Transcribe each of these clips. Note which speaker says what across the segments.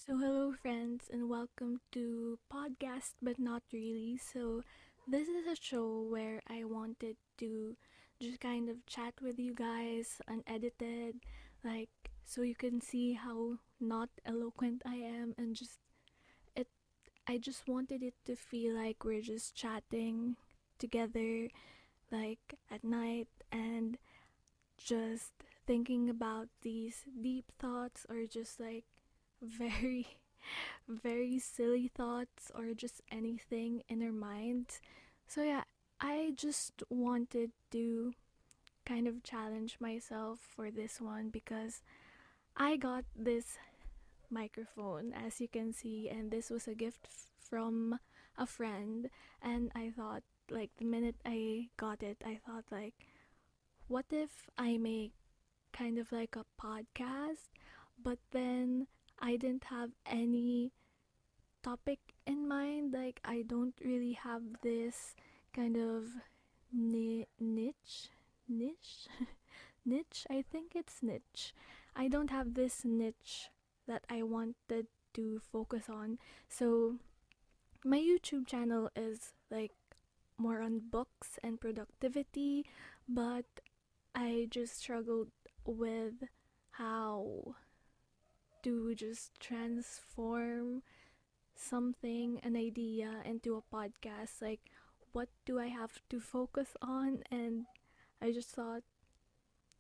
Speaker 1: So, hello, friends, and welcome to Podcast But Not Really. So, this is a show where I wanted to just kind of chat with you guys unedited, like, so you can see how not eloquent I am, and it, I just wanted it to feel like we're just chatting together, like at night, and just thinking about these deep thoughts or just like very very silly thoughts or just anything in our minds. So yeah, I just wanted to kind of challenge myself for this one because I got this microphone, as you can see, and this was a gift from a friend. And I thought, like, the minute I got it, I thought, like, what if I make kind of like a podcast, but then I didn't have any topic in mind. Like, I don't really have this kind of niche, niche. I think it's niche. I don't have this niche that I wanted to focus on. So, my YouTube channel is like more on books and productivity, but I just struggled with how to just transform something, an idea, into a podcast. Like, what do I have to focus on? And I just thought,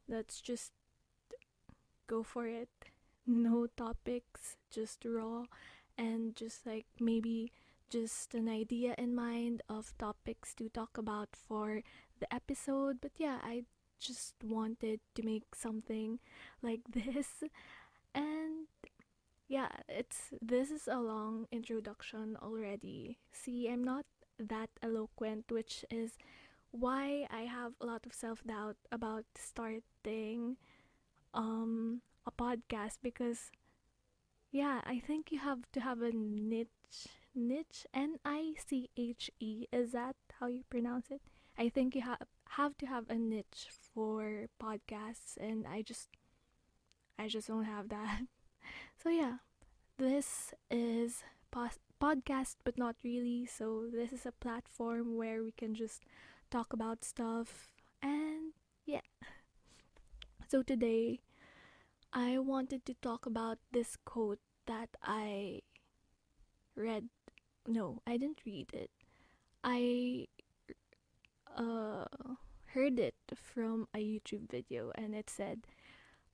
Speaker 1: let's just go for it. No topics, just raw, and just like maybe just an idea in mind of topics to talk about for the episode. But yeah, I just wanted to make something like this. And yeah, it's this is a long introduction already. See, I'm not that eloquent, which is why I have a lot of self-doubt about starting a podcast because yeah, I think you have to have a niche niche. Is that how you pronounce it? I think you have to have a niche for podcasts, and I just don't have that. So yeah, this is podcast, but not really. So this is a platform where we can just talk about stuff. And yeah, so today I wanted to talk about this quote that I read. No, I didn't read it. I uh heard it from a YouTube video, and it said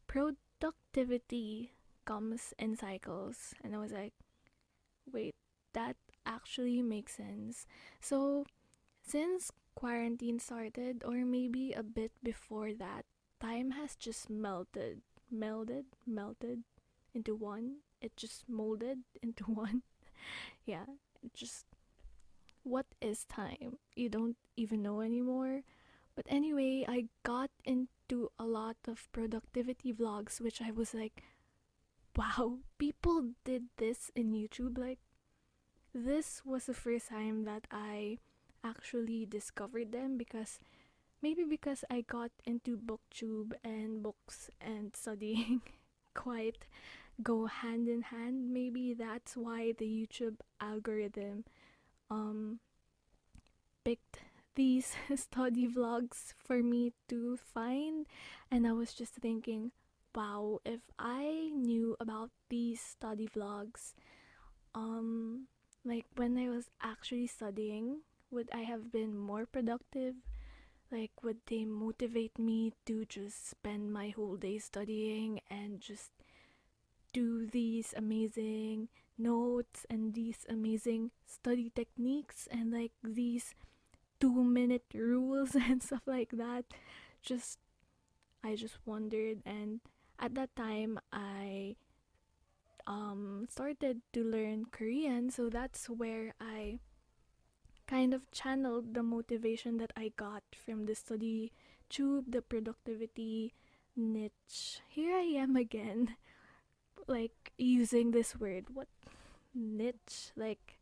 Speaker 1: productivity comes in cycles. And I was like, wait, that actually makes sense. So, since quarantine started, or maybe a bit before that, time has just melted into one. It just molded into one. Yeah, just what is time? You don't even know anymore. But anyway, I got into a lot of productivity vlogs, which I was like, wow, people did this in YouTube. Like, this was the first time that I actually discovered them because maybe because I got into booktube and books and studying quite go hand in hand. Maybe that's why the YouTube algorithm um picked these study vlogs for me to find. And I was just thinking, wow, if I knew about these study vlogs um like when I was actually studying, would I have been more productive? Like, would they motivate me to just spend my whole day studying and just do these amazing notes and these amazing study techniques and like these 2-minute rules and stuff like that? Just, I just wondered. And at that time, I started to learn Korean, so that's where I kind of channeled the motivation that I got from the study tube, the productivity niche. Here I am again, like using this word. What niche? Like,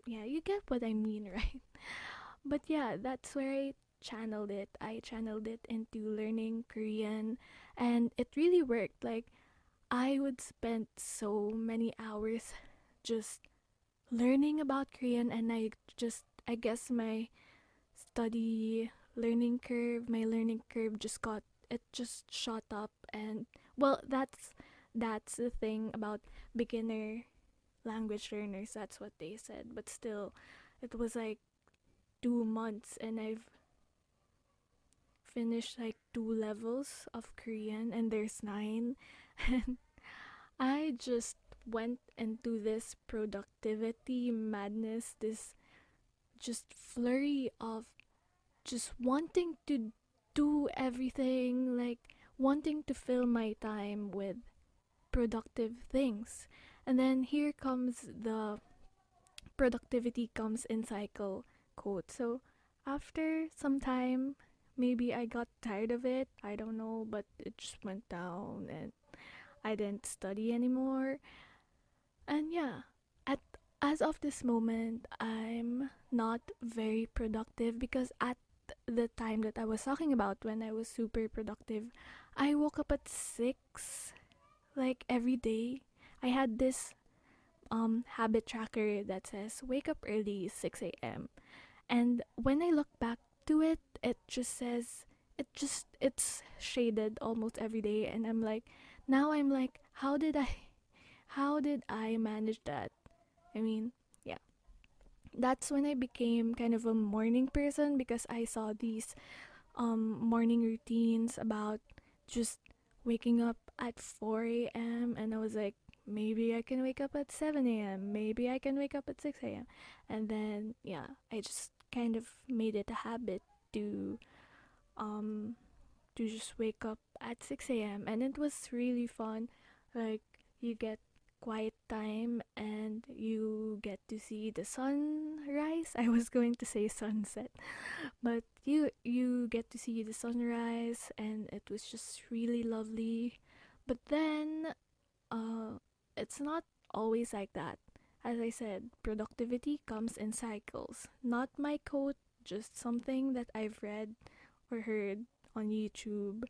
Speaker 1: yeah, you get what I mean, right? But yeah, that's where I channeled it. I channeled it into learning Korean, and it really worked. Like, I would spend so many hours just learning about Korean, and I guess my learning curve just shot up. And well, that's the thing about beginner language learners, that's what they said. But still, it was like 2 months and I've finished like 2 levels of Korean, and there's 9. And I just went into this productivity madness, this just flurry of just wanting to do everything, like wanting to fill my time with productive things. And then here comes the productivity comes in cycle quote. So after some time, maybe I got tired of it. I don't know, but it just went down and I didn't study anymore. And yeah, at as of this moment, I'm not very productive because at the time that I was talking about when I was super productive, I woke up at 6 like every day. I had this habit tracker that says wake up early 6 a.m. And when I look back to it, it's shaded almost every day, and I'm like, how did I manage that? I mean, yeah. That's when I became kind of a morning person because I saw these morning routines about just waking up at 4 a.m. and I was like, maybe I can wake up at 7 a.m. Maybe I can wake up at 6 a.m. And then yeah, I just kind of made it a habit to um just wake up at 6 a.m. and it was really fun. Like you get quiet time and you get to see the sunrise. I was going to say sunset, but you get to see the sunrise and it was just really lovely. But then it's not always like that. As I said, productivity comes in cycles. Not my quote, just something that I've read or heard on YouTube.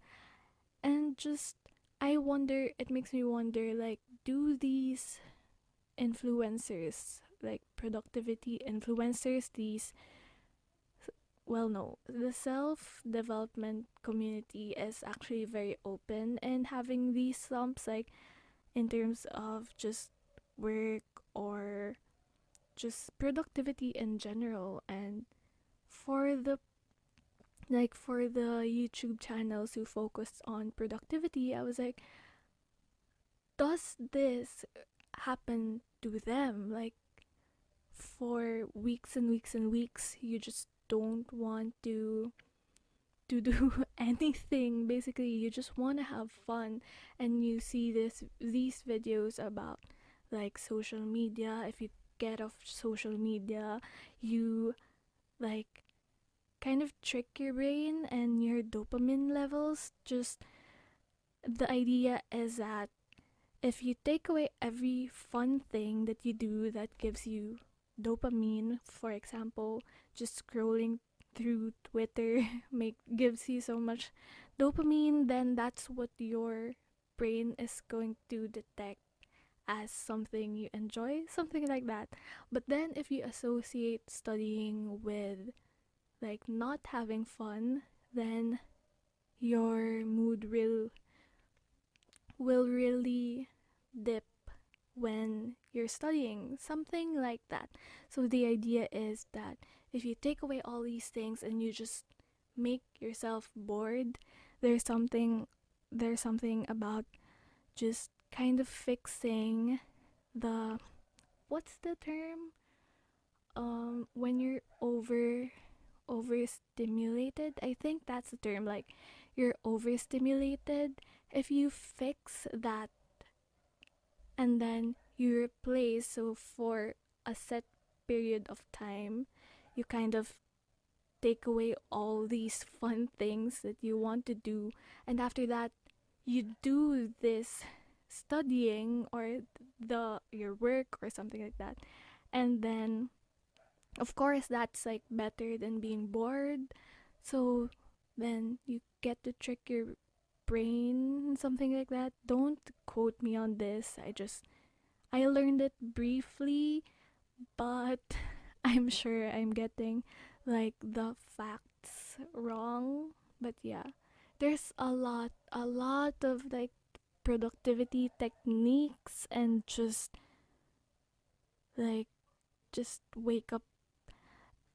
Speaker 1: And just it makes me wonder, like, do these influencers, like productivity influencers, these well, no, the self development community is actually very open and having these slumps, like in terms of just work or just productivity in general. And for the for the YouTube channels who focus on productivity, I was like, does this happen to them? Like for weeks and weeks and weeks, you just don't want to do anything. Basically, you just want to have fun, and you see these videos about like social media. If you get off social media, you like kind of trick your brain and your dopamine levels. Just the idea is that if you take away every fun thing that you do that gives you dopamine, for example, just scrolling through Twitter gives you so much dopamine, then that's what your brain is going to detect as something you enjoy, something like that. But then if you associate studying with like not having fun, then your mood will really dip when you're studying, something like that. So the idea is that if you take away all these things and you just make yourself bored, there's something there's something about just kind of fixing the what's the term when you're overstimulated. I think that's the term, like you're overstimulated. If you fix that and then you replace, so for a set period of time you kind of take away all these fun things that you want to do, and after that you do this studying or the your work or something like that, and then of course that's like better than being bored. So then you get to trick your brain, something like that. Don't quote me on this. I learned it briefly, but I'm sure I'm getting like the facts wrong. But yeah, there's a lot of like productivity techniques and like just wake up.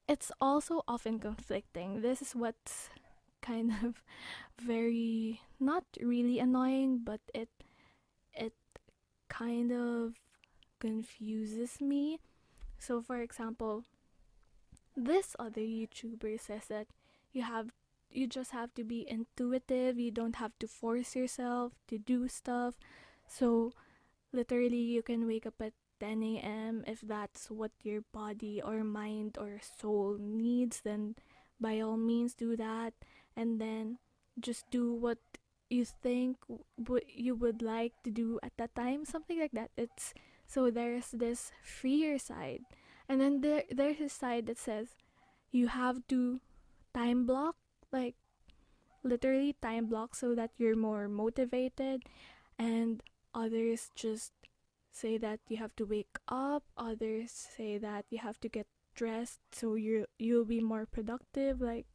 Speaker 1: It's also often conflicting. This is what's kind of very not really annoying, but it kind of confuses me. So for example, this other YouTuber says that you have you just have to be intuitive, you don't have to force yourself to do stuff. So literally you can wake up at 10 a.m. if that's what your body or mind or soul needs, then by all means do that, and then just do what you think what you would like to do at that time, something like that. It's so there's this freer side, and then there's a side that says you have to time block, like literally time block so that you're more motivated, and others just say that you have to wake up, others say that you have to get dressed so you'll be more productive. Like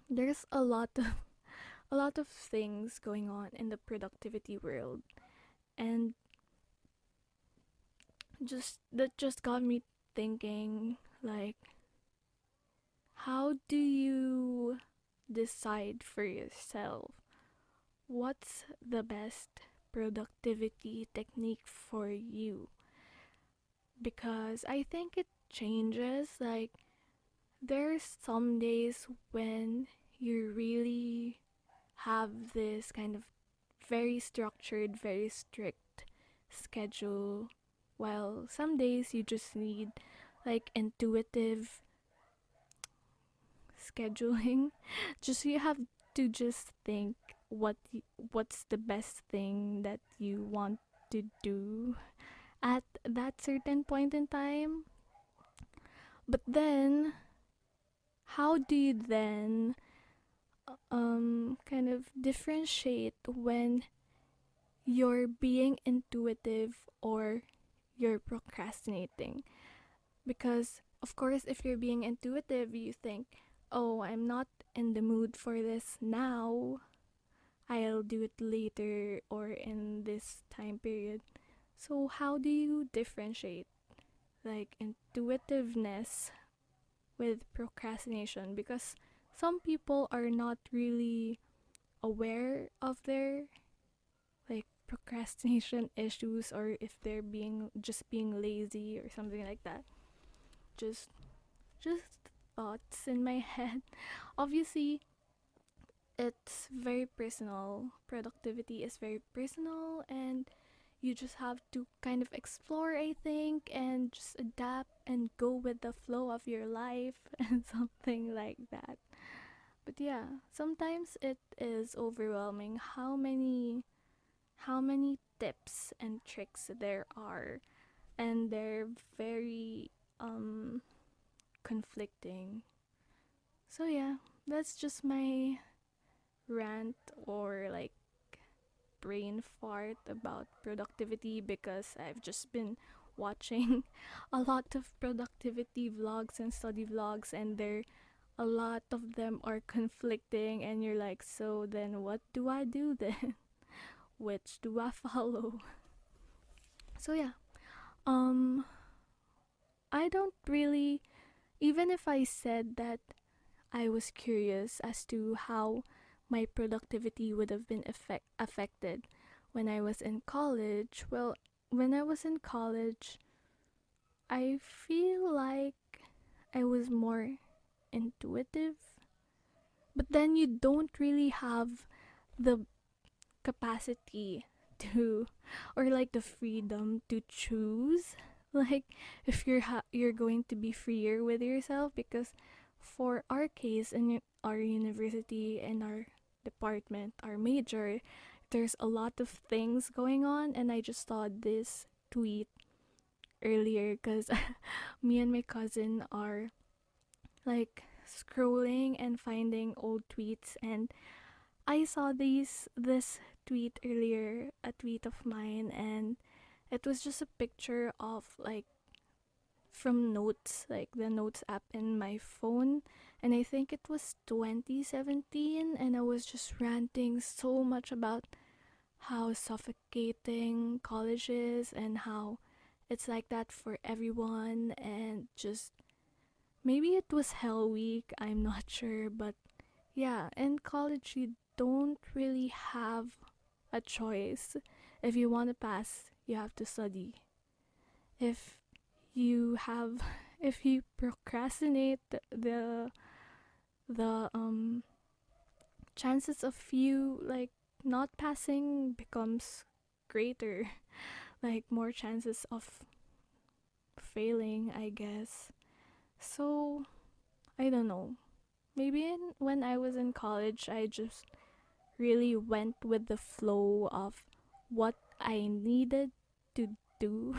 Speaker 1: there's a lot of things going on in the productivity world, and just got me thinking, like, how do you decide for yourself what's the best productivity technique for you? Because I think it changes. Like there's some days when you really have this kind of very structured, very strict schedule, while some days you just need like intuitive scheduling. Just you have to just think what's the best thing that you want to do at that certain point in time. But then how do you then kind of differentiate when you're being intuitive or you're procrastinating? Because of course if you're being intuitive, you think, oh, I'm not in the mood for this now, I'll do it later or in this time period. So how do you differentiate like intuitiveness with procrastination? Because some people are not really aware of their like procrastination issues, or if they're being lazy or something like that. just just thoughts in my head. Obviously it's very personal, productivity is very personal, and you just have to kind of explore, I think, and just adapt and go with the flow of your life and something like that. But yeah, sometimes it is overwhelming how many tips and tricks there are, and they're very conflicting. So yeah, that's just my rant or like brain fart about productivity, because I've just been watching a lot of productivity vlogs and study vlogs, and there a lot of them are conflicting, and you're like, so then what do I do then? Which do I follow? So yeah, um I don't really, even if I said that I was curious as to how my productivity would have been affected when I was in college. Well, when I was in college, I feel like I was more intuitive, but then you don't really have the capacity to, or like the freedom to choose, like if you're going to be freer with yourself. Because for our case in our university and our department, our major, there's a lot of things going on, and I just saw this tweet earlier because me and my cousin are like scrolling and finding old tweets, and I saw this tweet earlier, a tweet of mine, and it was just a picture of like from notes, like the notes app in my phone. And I think it was 2017, and I was just ranting so much about how suffocating college is and how it's like that for everyone. And just maybe it was hell week, I'm not sure, but yeah, in college you don't really have a choice. If you want to pass, you have to study. If you have if you procrastinate, the chances of you like not passing becomes greater. Like more chances of failing, I guess. So I don't know, maybe when I was in college I just really went with the flow of what I needed to do.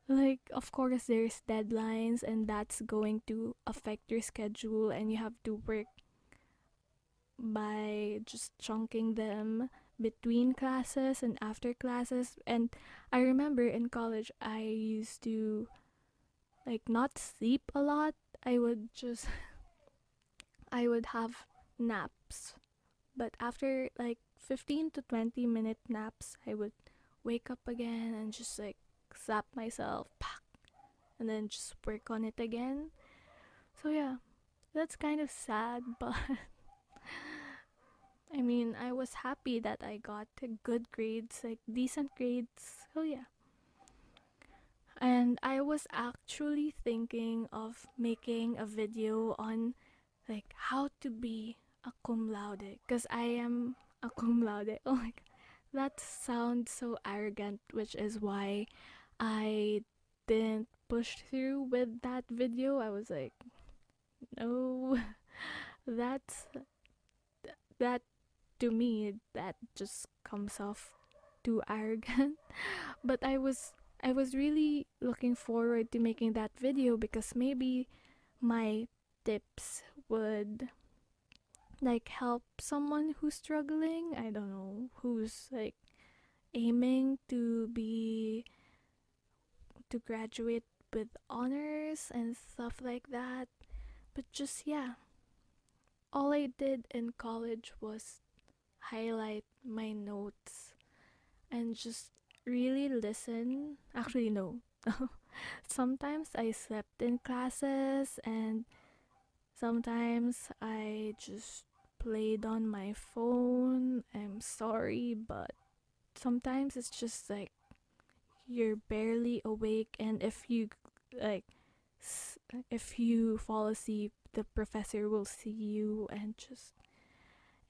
Speaker 1: Like, of course, there's deadlines, and that's going to affect your schedule, and you have to work by just chunking them between classes and after classes. And I remember in college, I used to like not sleep a lot. I would just, I would have naps, but after like 15 to 20-minute naps, I would wake up again and just like slap myself, and then just work on it again. So yeah, that's kind of sad, but I mean, I was happy that I got good grades, like decent grades. So yeah. And I was actually thinking of making a video on like how to be a cum laude, because I am a cum laude. Oh my god. That sounds so arrogant, which is why I didn't push through with that video. I was like, no, that's that to me that just comes off too arrogant. But I was really looking forward to making that video because maybe my tips would like help someone who's struggling. I don't know, who's like aiming to graduate with honors and stuff like that. But just yeah, all I did in college was highlight my notes and just really listen. Actually, no. Sometimes I slept in classes, and sometimes I just played on my phone. I'm sorry, but sometimes it's just like you're barely awake, and if you like if you fall asleep, the professor will see you, and just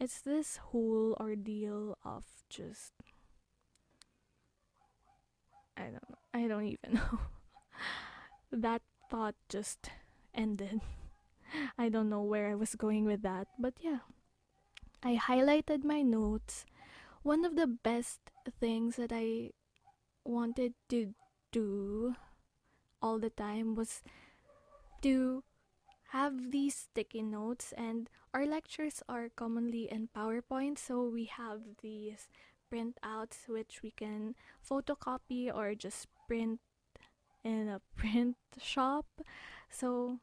Speaker 1: it's this whole ordeal of just I don't even know. That thought just ended. I don't know where I was going with that, but yeah. I highlighted my notes. One of the best things that I wanted to do all the time was to have these sticky notes, and our lectures are commonly in PowerPoint, so we have these printouts which we can photocopy or just print in a print shop. So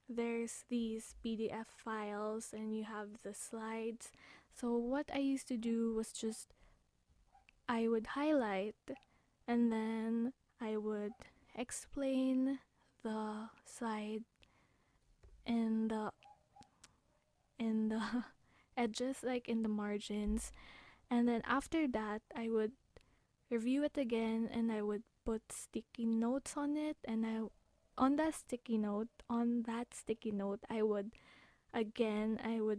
Speaker 1: there's these PDF files and you have the slides. So what I used to do was just I would highlight, and then I would explain the slide in the edges, like in the margins. And then after that I would review it again, and I would put sticky notes on it, and I on that sticky note I would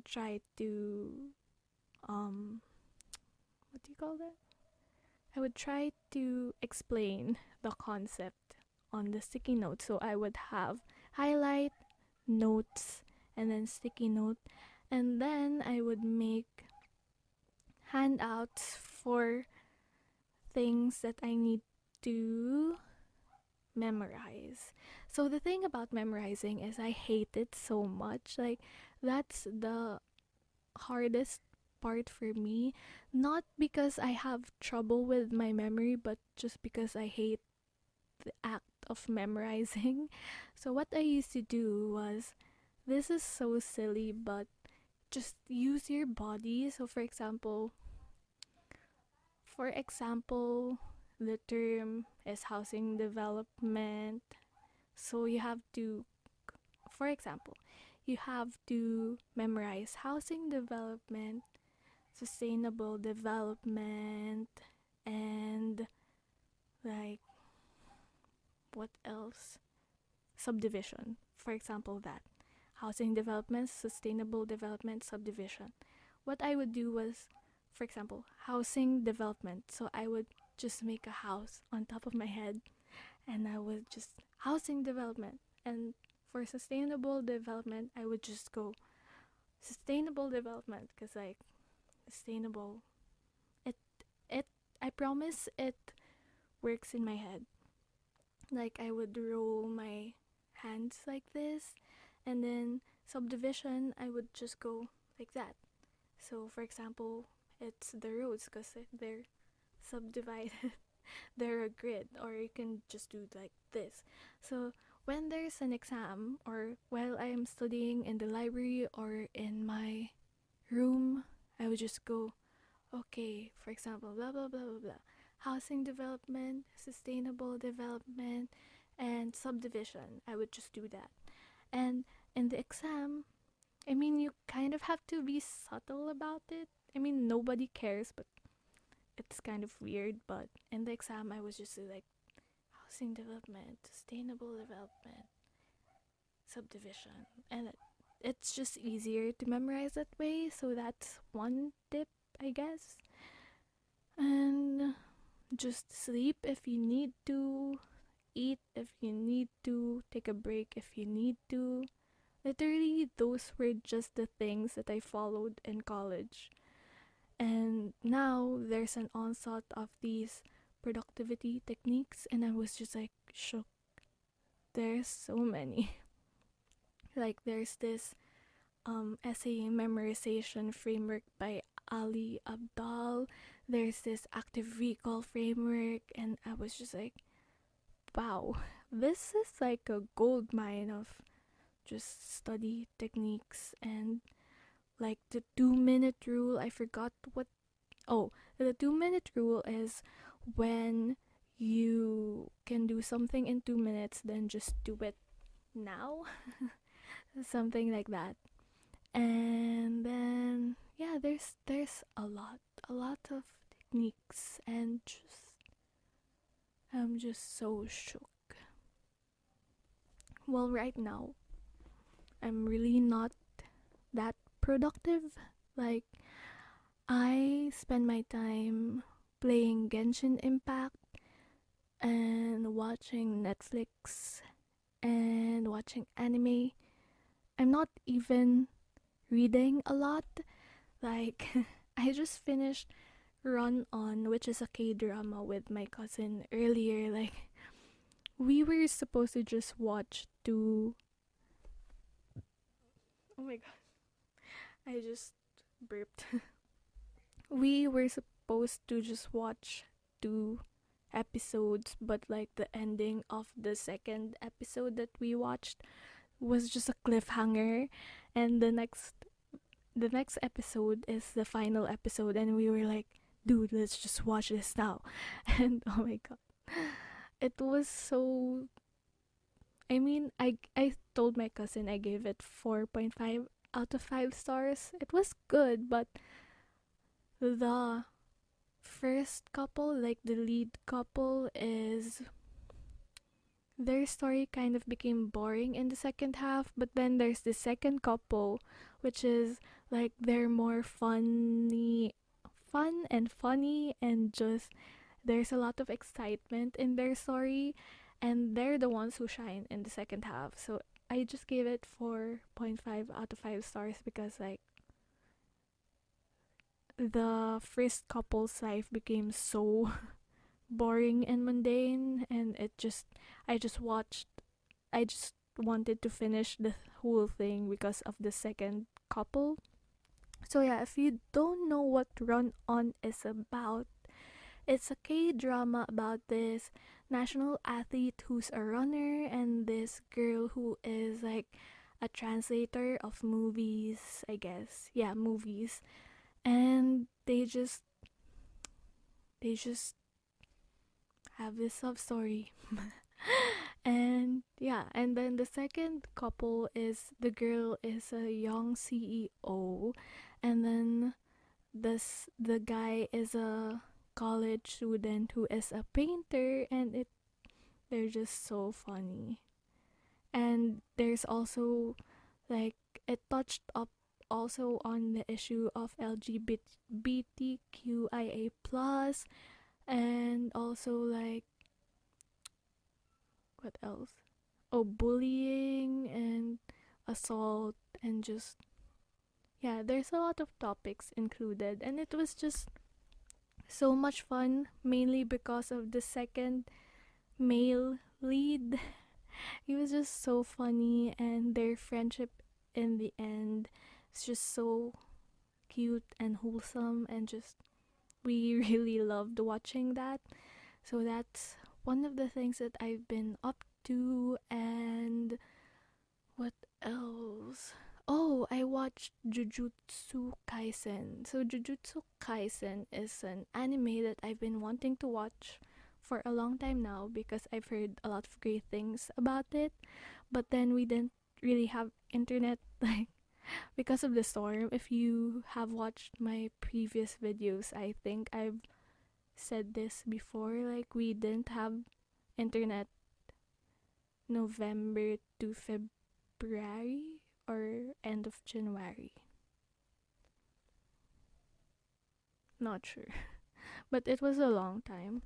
Speaker 1: try to um what do you call that? I would try to explain the concept on the sticky note. So I would have highlight, notes, and then sticky note, and then I would make handouts for things that I need to memorize. So the thing about memorizing is I hate it so much. Like that's hardest part for me, not because I have trouble with my memory, but just because I hate the act of memorizing. So what I used to do was, this is so silly, but just use your body. So for example, the term is housing development. So for example, you have to memorize housing development, sustainable development, and like what else? Subdivision. For example, that housing development, sustainable development, subdivision. What I would do was, for example, housing development. So I would just make a house on top of my head, and I would just housing development. And for sustainable development, I would just go sustainable development, because like sustainable, it it I promise it works in my head. Like I would roll my hands like this, and then subdivision, I would just go like that. So for example, it's the roads because they're subdivided. They're a grid, or you can just do like this. So when there's an exam, or while I am studying in the library or in my room, I would just go, okay, for example, blah blah blah blah blah. Housing development, sustainable development, and subdivision. I would just do that. And in the exam, I mean, you kind of have to be subtle about it. I mean, nobody cares, but it's kind of weird. But in the exam, I was just like housing development, sustainable development, subdivision, and it's just easier to memorize that way. So that's one tip, I guess. And just sleep if you need to, eat if you need to, take a break if you need to. Literally, those were just the things that I followed in college. And now there's an onslaught of these productivity techniques, and I was just like shook. There's so many. Like, there's this essay memorization framework by Ali Abdal. There's this active recall framework, and I was just like, wow, this is like a gold mine of just study techniques. And like the 2 minute rule, I forgot what. Oh, the 2 minute rule is when you can do something in 2 minutes, then just do it now. Something like that. And then yeah, there's a lot of techniques, and just I'm just so shook. Well, right now I'm really not that productive. Like, I spend my time playing Genshin Impact and watching Netflix and watching anime. I'm not even reading a lot. Like, I just finished Run On, which is a kdrama, with my cousin earlier. Like, we were supposed to just watch two. Oh my god, I just burped. We were supposed to just watch two episodes, but like the ending of the second episode that we watched was just a cliffhanger, and the next episode is the final episode, and we were like, dude, let's just watch this now. And oh my god, it was so, I mean, I told my cousin I gave it 4.5 out of 5 stars. It was good, but the first couple, like the lead couple, is their story kind of became boring in the second half. But then there's the second couple, which is like they're more fun and funny, and just there's a lot of excitement in their story, and they're the ones who shine in the second half. So I just gave it 4.5 out of 5 stars, because like the first couple's life became so boring and mundane, and I just wanted to finish the whole thing because of the second couple. So yeah, if you don't know what Run On is about, it's a K drama about this national athlete who's a runner and this girl who is like a translator of movies, I guess. Yeah, movies. And they just have this love story. And yeah, and then the second couple is the girl is a young CEO, and then the guy is a college student who is a painter, and they're just so funny. And there's also like it touched up also on the issue of LGBTQIA plus, and also like what else? Oh, bullying and assault, and just yeah, there's a lot of topics included, and it was just so much fun, mainly because of the second male lead. He was just so funny, and their friendship in the end is just so cute and wholesome, and just we really loved watching that. So that's one of the things that I've been up to. And what else? Oh, I watched Jujutsu Kaisen. So Jujutsu Kaisen is an anime that I've been wanting to watch for a long time now because I've heard a lot of great things about it. But then we didn't really have internet like because of the storm. If you have watched my previous videos, I think I've said this before, like we didn't have internet November to February or end of January. Not sure. But it was a long time.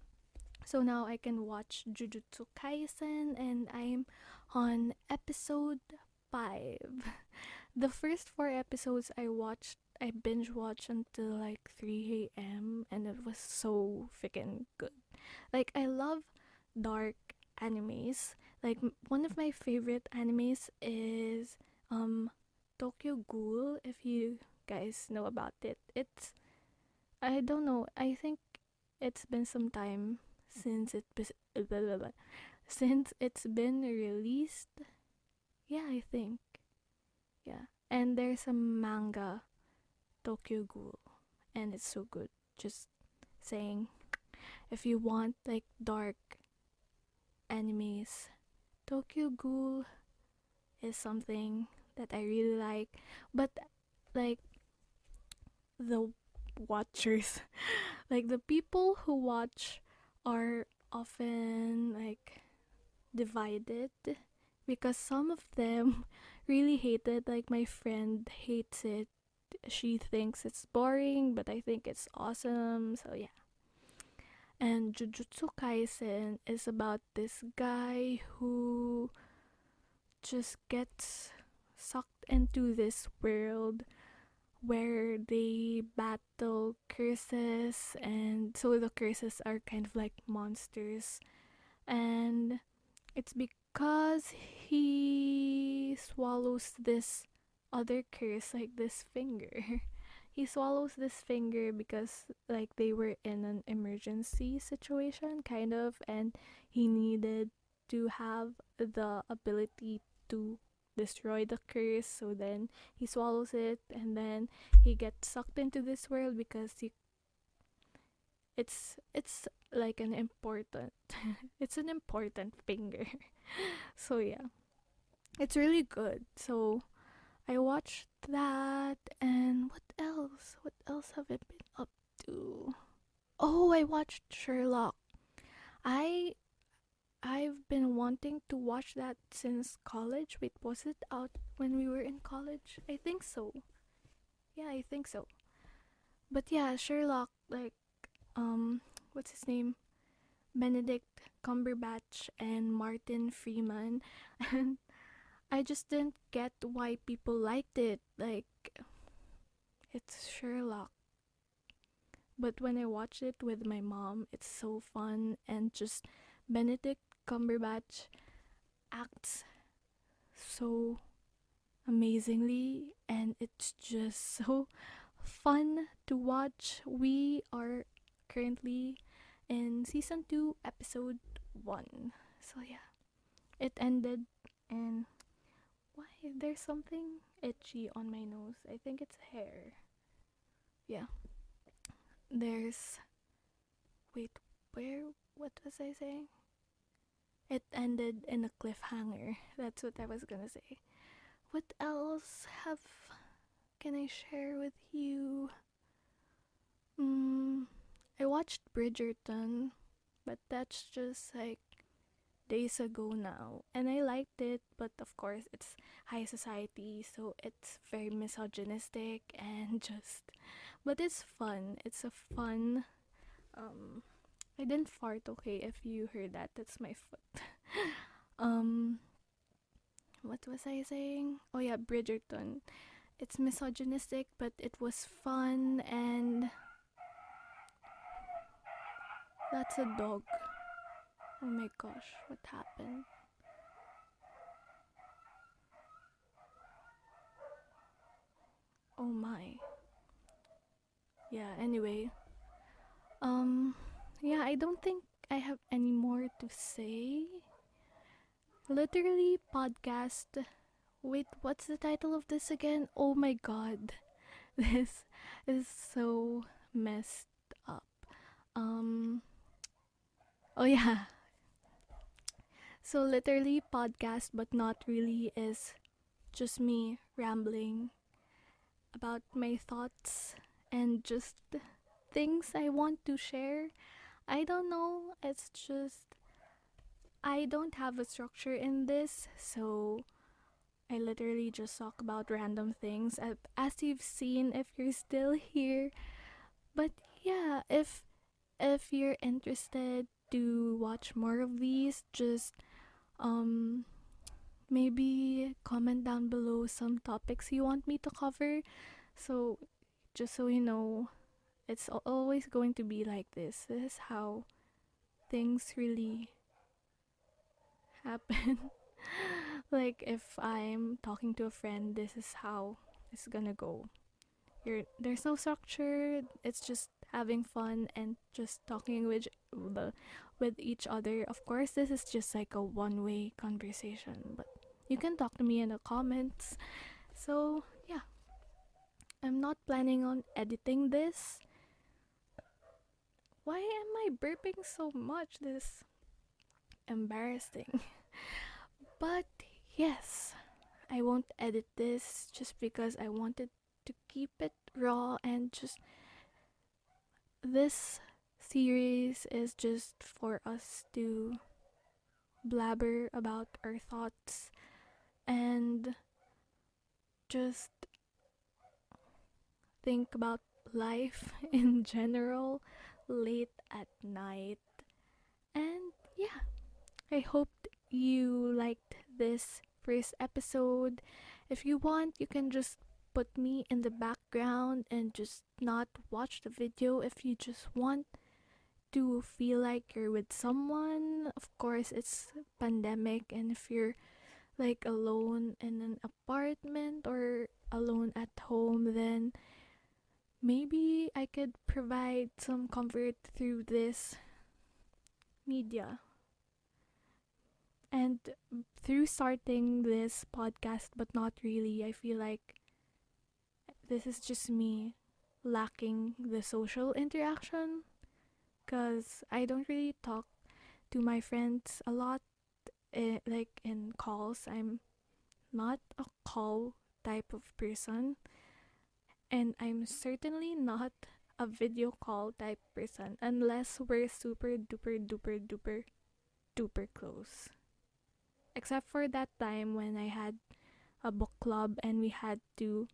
Speaker 1: So now I can watch Jujutsu Kaisen, and I'm on episode 5. The first 4 episodes I binge watched until like 3 a.m. and it was so freaking good. Like I love dark animes. Like one of my favorite animes is Tokyo Ghoul, if you guys know about it. It's I don't know. I think it's been some time since since it's been released. Yeah, I think. Yeah. And there's a manga, Tokyo Ghoul, and it's so good. Just saying, if you want like dark animes, Tokyo Ghoul is something that I really like. But like the watchers, like the people who watch are often like divided because some of them really hate it. Like my friend hates it. She thinks it's boring, but I think it's awesome. So yeah. And Jujutsu Kaisen is about this guy who just gets sucked into this world where they battle curses, and so the curses are kind of like monsters, and it's because he swallows this other curse, like this finger. He swallows this finger because like they were in an emergency situation kind of, and he needed to have the ability to destroy the curse. So then he swallows it, and then he gets sucked into this world because it's like an important it's an important finger. So yeah, it's really good. So I watched that, and what else have I been up to? Oh, I watched Sherlock. I i've been wanting to watch that since college. Wait, was it out when we were in college? I think so. Yeah, I think so. But yeah, Sherlock, like what's his name, Benedict Cumberbatch and Martin Freeman. And I just didn't get why people liked it. Like, it's Sherlock. But when I watched it with my mom, it's so fun, and just Benedict Cumberbatch acts so amazingly, and it's just so fun to watch. We are currently in season 2, episode 1. So yeah, it ended, and why there's something itchy on my nose. I think it's hair. Yeah. There's wait, where what was I saying? It ended in a cliffhanger. That's what I was gonna say. What else have can I share with you? Mm, I watched Bridgerton, but that's just like days ago now, and I liked it. But of course, it's high society, so it's very misogynistic and just. But it's fun. It's a fun. Um, I didn't fart. Okay, if you heard that, that's my foot. um, what was I saying? Oh yeah, Bridgerton. It's misogynistic, but it was fun, and that's a dog. Oh my gosh, what happened? Oh my. Yeah, anyway. Um yeah, I don't think I have any more to say. Literally podcast. Wait, what's the title of this again? Oh my god. This is so messed up. Um oh yeah. So literally podcast but not really is just me rambling about my thoughts and just things I want to share. I don't know, it's just I don't have a structure in this, so I literally just talk about random things as you've seen if you're still here. But yeah, if you're interested to watch more of these, just um maybe comment down below some topics you want me to cover. So just so you know, it's always going to be like this. This is how things really happen. Like if I'm talking to a friend, this is how it's gonna go. There's no structure. It's just having fun and just talking with each other. Of course, this is just like a one-way conversation, but you can talk to me in the comments. So yeah, I'm not planning on editing this. Why am I burping so much? This is embarrassing. But yes, I won't edit this just because I wanted to keep it raw and just this series is just for us to blabber about our thoughts and just think about life in general late at night. And yeah, I hope you liked this first episode. If you want, you can just put me in the background and just not watch the video if you just want to feel like you're with someone. Of course, it's pandemic, and if you're like alone in an apartment or alone at home, then maybe I could provide some comfort through this media. And through starting this podcast, but not really, I feel like this is just me lacking the social interaction because I don't really talk to my friends a lot, like in calls. I'm not a call type of person, and I'm certainly not a video call type person unless we're super duper duper duper duper close. Except for that time when I had a book club and we had to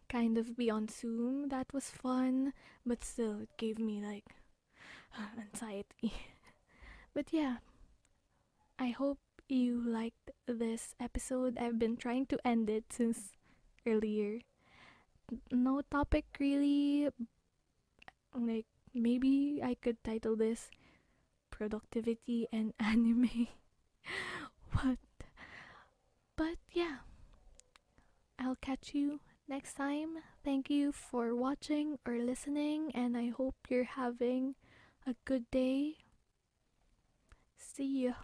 Speaker 1: kind of be on Zoom. That was fun, but still, it gave me like anxiety. But yeah, I hope you liked this episode. I've been trying to end it since earlier. No topic really. Like, maybe I could title this Productivity and Anime. what? But yeah, I'll catch you next time. Thank you for watching or listening, and I hope you're having a good day. See ya.